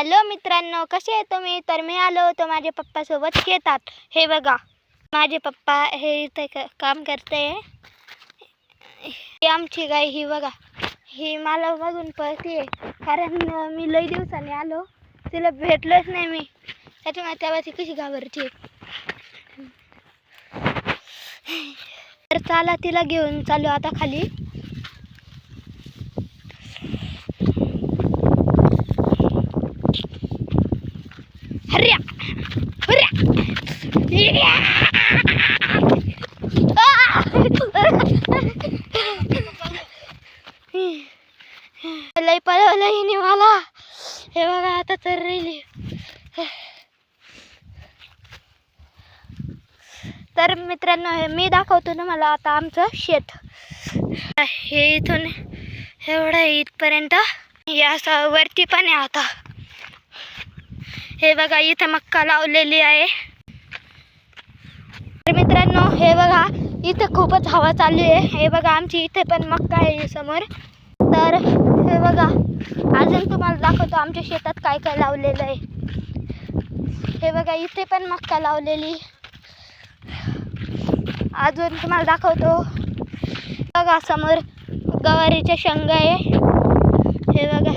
Hello मित्रांनो, कसे आहे तुम्ही? तर मी आलो होतो माझ्या पप्पासोबत शेतात. हे बघा, माझे पप्पा हे इथे काम करते. ही आमची गाय, ही बघा, ही मला बघून पळते कारण मी लई दिवसांनी आलो, तिला भेटलोच नाही मी, त्याच्यामुळे तेव्हा ती कशी घाबरते. तर चला तिला घेऊन चालू आता खाली. हर्या हर्या लई पळवलं हिने मला. हे बघा आता तर राहिली. तर मित्रांनो, हे मी दाखवतो ना मला आता आमचं शेत. हे इथून एवढं इथपर्यंत, हे असं वरती पण आहे. आता हे बघा, इथं मक्का लावलेली आहे. तर मित्रांनो, हे बघा, इथं खूपच हवा चालू आहे. हे बघा, आमची इथे पण मक्का आहे समोर. तर हे बघा, अजून तुम्हाला दाखवतो आमच्या शेतात काय काय लावलेलं आहे. हे बघा, इथे पण मक्का लावलेली. अजून तुम्हाला दाखवतो, बघा समोर गवारीच्या शेंगा आहे. हे बघा,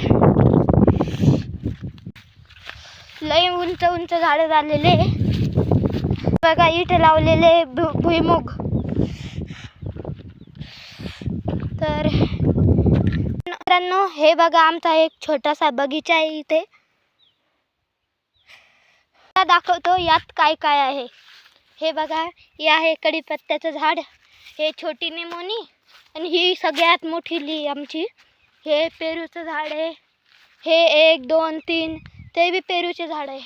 लई उंच उंच झाडं झालेले. बघा, इथे लावलेले भुईमुग. तर मित्रांनो, हे बघा, आमचा एक छोटासा बगीचा आहे इथे. दाखवतो यात काय काय आहे. हे बघा, हे आहे कढीपत्त्याचं झाड, हे छोटी निमोनी, आणि ही सगळ्यात मोठी आमची. हे पेरूचं झाड आहे. हे 1 2 3 ते बी पेरूचे झाड आहे.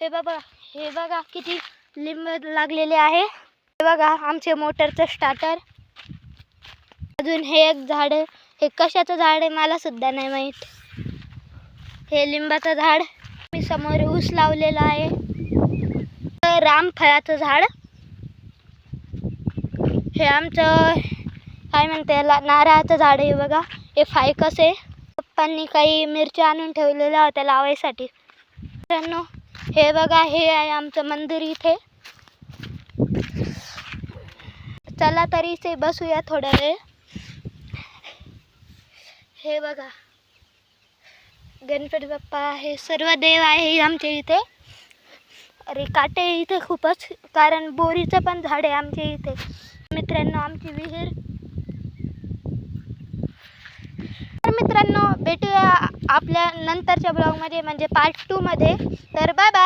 हे बघा किती लिंब लागलेले आहे. हे बघा, आमचे मोटरचं स्टार्टर. अजून हे एक झाड, हे कशाचं झाड आहे मला सुद्धा नाही माहीत. हे लिंबाचं झाड. मी समोर ऊस लावलेला आहे. रामफळाचं झाड. हे आमचं काय म्हणते याला, नारळाचं झाड आहे. बघा, हे फायकस आहे. पप्पांनी काही मिरच्या आणून ठेवलेल्या होत्या लावायसाठी. मित्रांनो, हे बघा, हे आहे आमचं मंदिर इथे. चला तरी इथे बसूया थोडा वेळ. हे बघा, गणपती बाप्पा, हे सर्व देव आहे आमच्या इथे. अरे काटे इथे खूपच, कारण बोरीचं पण झाड आहे आमच्या इथे. मित्रांनो, आमची विहीर. तर मित्रांनो, भेटूया आपल्या नंतरच्या ब्लॉगमध्ये, म्हणजे पार्ट 2 मध्ये. तर बाय बाय.